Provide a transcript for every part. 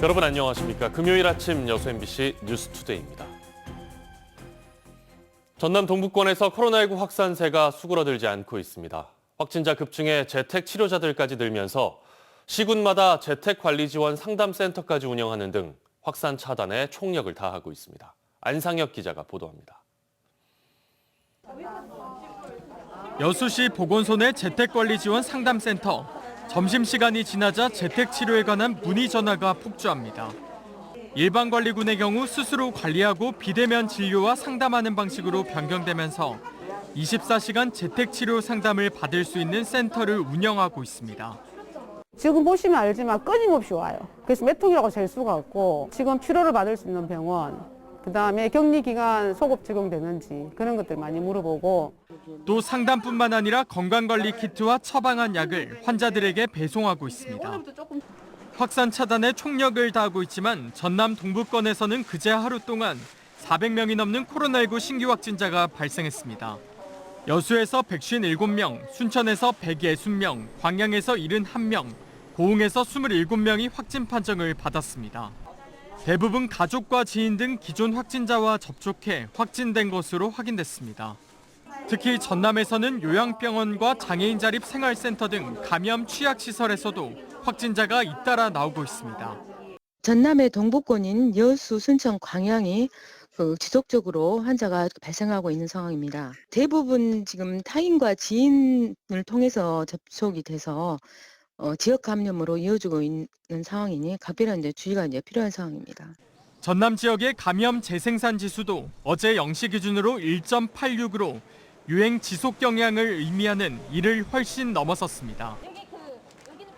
여러분 안녕하십니까? 금요일 아침 여수 MBC 뉴스투데이입니다. 전남 동부권에서 코로나19 확산세가 수그러들지 않고 있습니다. 확진자 급증에 재택 치료자들까지 늘면서 시군마다 재택관리지원 상담센터까지 운영하는 등 확산 차단에 총력을 다하고 있습니다. 안상혁 기자가 보도합니다. 여수시 보건소 내 재택관리지원 상담센터. 점심시간이 지나자 재택치료에 관한 문의 전화가 폭주합니다. 일반관리군의 경우 스스로 관리하고 비대면 진료와 상담하는 방식으로 변경되면서 24시간 재택치료 상담을 받을 수 있는 센터를 운영하고 있습니다. 지금 보시면 알지만 끊임없이 와요. 그래서 몇 통이라고 잴 수가 없고 지금 치료를 받을 수 있는 병원, 그다음에 격리기간 소급 적용되는지 그런 것들 많이 물어보고 또 상담뿐만 아니라 건강관리 키트와 처방한 약을 환자들에게 배송하고 있습니다. 확산 차단에 총력을 다하고 있지만 전남 동부권에서는 그제 하루 동안 400명이 넘는 코로나19 신규 확진자가 발생했습니다. 여수에서 157명, 순천에서 160명, 광양에서 71명, 고흥에서 27명이 확진 판정을 받았습니다. 대부분 가족과 지인 등 기존 확진자와 접촉해 확진된 것으로 확인됐습니다. 특히 전남에서는 요양병원과 장애인 자립 생활센터 등 감염 취약시설에서도 확진자가 잇따라 나오고 있습니다. 전남의 동부권인 여수, 순천, 광양이 지속적으로 환자가 발생하고 있는 상황입니다. 대부분 지금 타인과 지인을 통해서 접촉이 돼서 지역 감염으로 이어지고 있는 상황이니 각별한 주의가 필요한 상황입니다. 전남 지역의 감염 재생산 지수도 어제 0시 기준으로 1.86으로 유행 지속 영향을 의미하는 1을 훨씬 넘어섰습니다.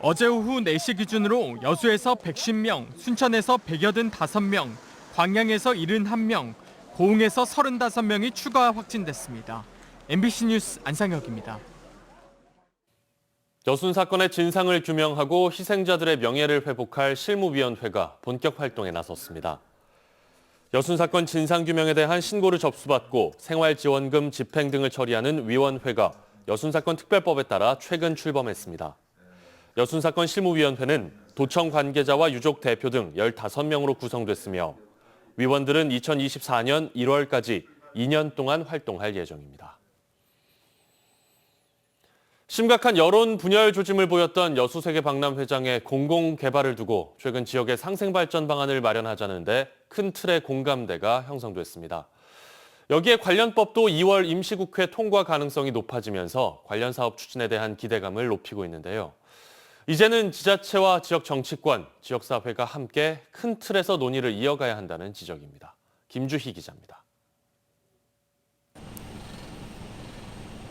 어제 오후 4시 기준으로 여수에서 110명, 순천에서 185명, 광양에서 71명, 고흥에서 35명이 추가 확진됐습니다. MBC 뉴스 안상혁입니다. 여순 사건의 진상을 규명하고 희생자들의 명예를 회복할 실무위원회가 본격 활동에 나섰습니다. 여순 사건 진상규명에 대한 신고를 접수받고 생활지원금 집행 등을 처리하는 위원회가 여순 사건 특별법에 따라 최근 출범했습니다. 여순 사건 실무위원회는 도청 관계자와 유족 대표 등 15명으로 구성됐으며 위원들은 2024년 1월까지 2년 동안 활동할 예정입니다. 심각한 여론 분열 조짐을 보였던 여수세계 박람회장의 공공개발을 두고 최근 지역의 상생발전 방안을 마련하자는데 큰 틀의 공감대가 형성됐습니다. 여기에 관련법도 2월 임시국회 통과 가능성이 높아지면서 관련 사업 추진에 대한 기대감을 높이고 있는데요. 이제는 지자체와 지역 정치권, 지역사회가 함께 큰 틀에서 논의를 이어가야 한다는 지적입니다. 김주희 기자입니다.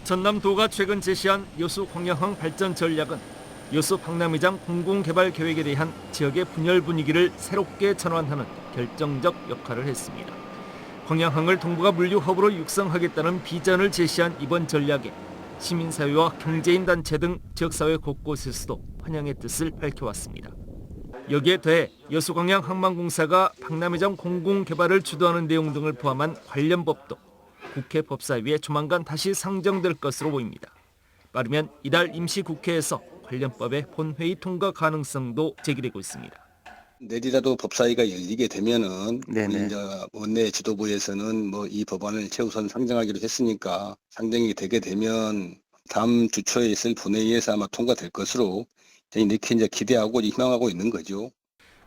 전남도가 최근 제시한 여수 광양항 발전 전략은 여수 박람회장 공공개발 계획에 대한 지역의 분열 분위기를 새롭게 전환하는 결정적 역할을 했습니다. 광양항을 동북아 물류 허브로 육성하겠다는 비전을 제시한 이번 전략에 시민사회와 경제인 단체 등 지역사회 곳곳에서도 환영의 뜻을 밝혀왔습니다. 여기에 더해 여수광양항만공사가 박람회장 공공개발을 주도하는 내용 등을 포함한 관련 법도 국회 법사위에 조만간 다시 상정될 것으로 보입니다. 빠르면 이달 임시국회에서 관련법의 본회의 통과 가능성도 제기되고 있습니다. 내일이라도 법사위가 열리게 되면은 이제 원내 지도부에서는 이 법안을 최우선 상정하기로 했으니까 상정이 되게 되면 다음 주 초에 있을 본회의에서 아마 통과될 것으로 저희 이렇게 이제 기대하고 희망하고 있는 거죠.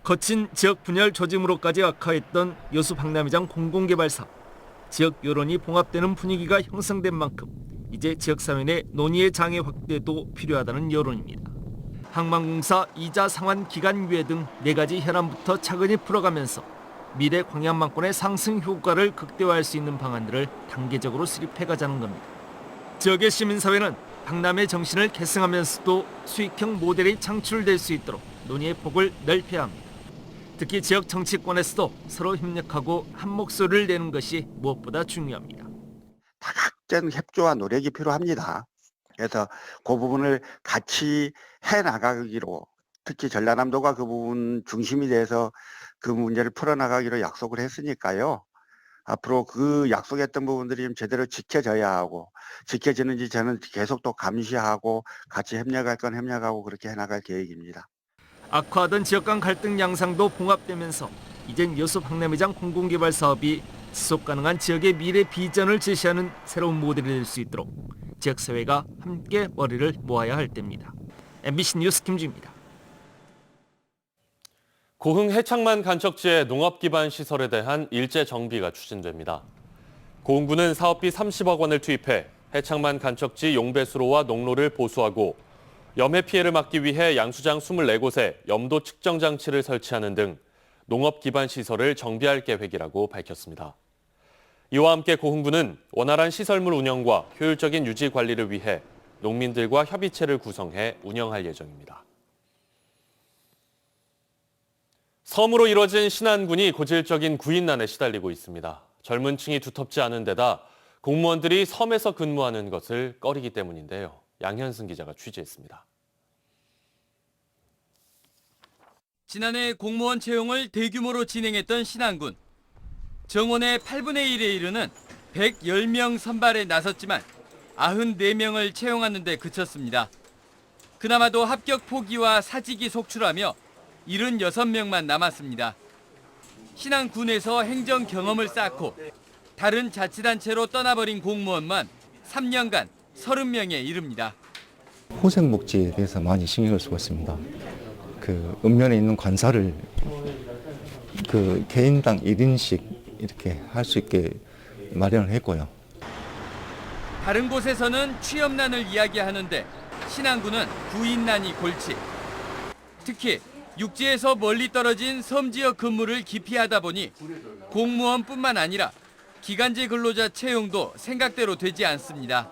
거친 지역 분열 조짐으로까지 악화했던 여수 박람회장 공공개발 사업. 지역 여론이 봉합되는 분위기가 형성된 만큼 이제 지역사회 내 논의의 장애 확대도 필요하다는 여론입니다. 항만공사 이자 상환 기간 유예 등 4가지 현안부터 차근히 풀어가면서 미래 광양만권의 상승 효과를 극대화할 수 있는 방안들을 단계적으로 수립해가자는 겁니다. 지역의 시민사회는 박람회 정신을 계승하면서도 수익형 모델이 창출될 수 있도록 논의의 폭을 넓혀야 합니다. 특히 지역 정치권에서도 서로 협력하고 한 목소리를 내는 것이 무엇보다 중요합니다. 다각적 협조와 노력이 필요합니다. 그래서 그 부분을 같이 해나가기로, 특히 전라남도가 그 부분 중심이 돼서 그 문제를 풀어나가기로 약속을 했으니까요. 앞으로 그 약속했던 부분들이 좀 제대로 지켜져야 하고, 지켜지는지 저는 계속 또 감시하고 같이 협력할 건 협력하고 그렇게 해나갈 계획입니다. 악화하던 지역 간 갈등 양상도 봉합되면서 이젠 여수 박람회장 공공개발 사업이 지속 가능한 지역의 미래 비전을 제시하는 새로운 모델이 될 수 있도록 지역사회가 함께 머리를 모아야 할 때입니다. MBC 뉴스 김주입니다. 고흥 해창만 간척지의 농업 기반 시설에 대한 일제 정비가 추진됩니다. 고흥군은 사업비 30억 원을 투입해 해창만 간척지 용배수로와 농로를 보수하고 염해 피해를 막기 위해 양수장 24곳에 염도 측정 장치를 설치하는 등 농업 기반 시설을 정비할 계획이라고 밝혔습니다. 이와 함께 고흥군은 원활한 시설물 운영과 효율적인 유지 관리를 위해 농민들과 협의체를 구성해 운영할 예정입니다. 섬으로 이뤄진 신안군이 고질적인 구인난에 시달리고 있습니다. 젊은 층이 두텁지 않은 데다 공무원들이 섬에서 근무하는 것을 꺼리기 때문인데요. 양현승 기자가 취재했습니다. 지난해 공무원 채용을 대규모로 진행했던 신안군. 정원의 8분의 1에 이르는 110명 선발에 나섰지만 94명을 채용하는 데 그쳤습니다. 그나마도 합격 포기와 사직이 속출하며 76명만 남았습니다. 신안군에서 행정 경험을 쌓고 다른 자치단체로 떠나버린 공무원만 3년간 30명에 이릅니다. 호생복지에 대해서 많이 신경을 쓰고 있습니다. 그 읍면에 있는 관사를 그 개인당 1인씩 이렇게 할 수 있게 마련을 했고요. 다른 곳에서는 취업난을 이야기하는데 신안군은 구인난이 골치. 특히 육지에서 멀리 떨어진 섬 지역 근무를 기피하다 보니 공무원뿐만 아니라 기간제 근로자 채용도 생각대로 되지 않습니다.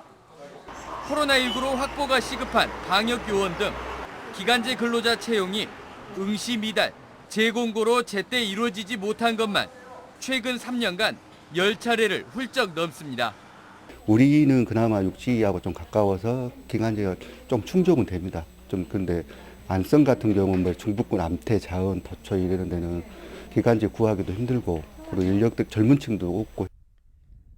코로나19로 확보가 시급한 방역 요원 등 기간제 근로자 채용이 응시 미달, 재공고로 제때 이루어지지 못한 것만 최근 3년간 10차례를 훌쩍 넘습니다. 우리는 그나마 육지하고 좀 가까워서 기간제가 좀 충족은 됩니다. 좀 근데 안성 같은 경우는 뭐 중북군 암태, 자원, 도초 이런 데는 기간제 구하기도 힘들고 그리고 인력들 젊은 층도 없고.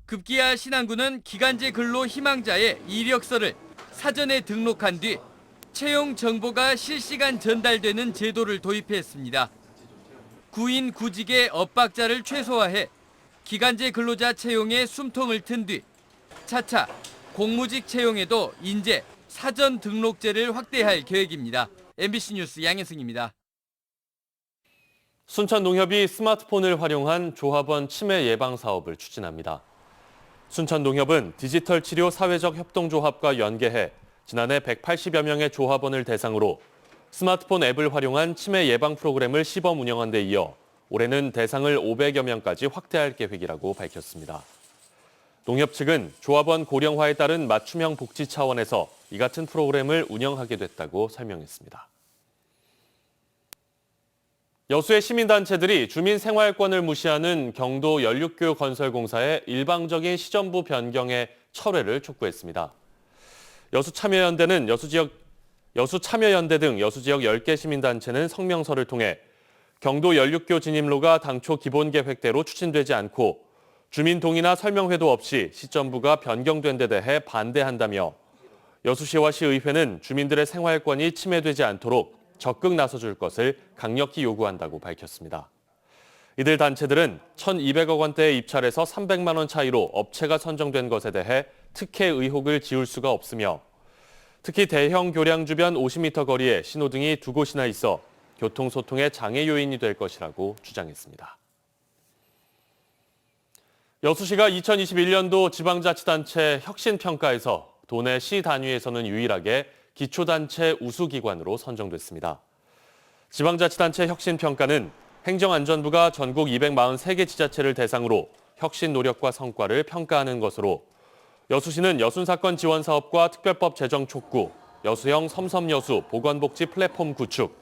급기야 신안군은 기간제 근로 희망자의 이력서를 사전에 등록한 뒤 채용 정보가 실시간 전달되는 제도를 도입했습니다. 구인 구직의 엇박자를 최소화해 기간제 근로자 채용에 숨통을 튼 뒤 차차 공무직 채용에도 인재 사전 등록제를 확대할 계획입니다. MBC 뉴스 양혜승입니다. 순천농협이 스마트폰을 활용한 조합원 치매 예방 사업을 추진합니다. 순천농협은 디지털 치료 사회적 협동조합과 연계해 지난해 180여 명의 조합원을 대상으로 스마트폰 앱을 활용한 치매 예방 프로그램을 시범 운영한 데 이어 올해는 대상을 500여 명까지 확대할 계획이라고 밝혔습니다. 농협 측은 조합원 고령화에 따른 맞춤형 복지 차원에서 이 같은 프로그램을 운영하게 됐다고 설명했습니다. 여수의 시민단체들이 주민 생활권을 무시하는 경도 연륙교 건설공사의 일방적인 시전부 변경의 철회를 촉구했습니다. 여수참여연대는 여수참여연대 등 여수 지역 10개 시민단체는 성명서를 통해 경도 연륙교 진입로가 당초 기본 계획대로 추진되지 않고 주민 동의나 설명회도 없이 시점부가 변경된 데 대해 반대한다며 여수시와 시의회는 주민들의 생활권이 침해되지 않도록 적극 나서줄 것을 강력히 요구한다고 밝혔습니다. 이들 단체들은 1,200억 원대의 입찰에서 300만 원 차이로 업체가 선정된 것에 대해 특혜 의혹을 지울 수가 없으며 특히 대형 교량 주변 50m 거리에 신호등이 2곳이나 있어 교통소통의 장애 요인이 될 것이라고 주장했습니다. 여수시가 2021년도 지방자치단체 혁신평가에서 도내 시 단위에서는 유일하게 기초단체 우수기관으로 선정됐습니다. 지방자치단체 혁신평가는 행정안전부가 전국 243개 지자체를 대상으로 혁신 노력과 성과를 평가하는 것으로 여수시는 여순사건 지원 사업과 특별법 제정 촉구, 여수형 섬섬여수 보건복지 플랫폼 구축,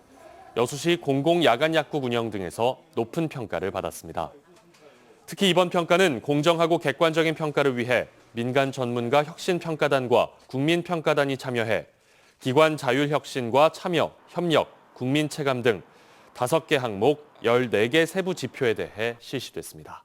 여수시 공공야간약국 운영 등에서 높은 평가를 받았습니다. 특히 이번 평가는 공정하고 객관적인 평가를 위해 민간 전문가 혁신평가단과 국민평가단이 참여해 기관 자율혁신과 참여, 협력, 국민체감 등 5개 항목 14개 세부 지표에 대해 실시됐습니다.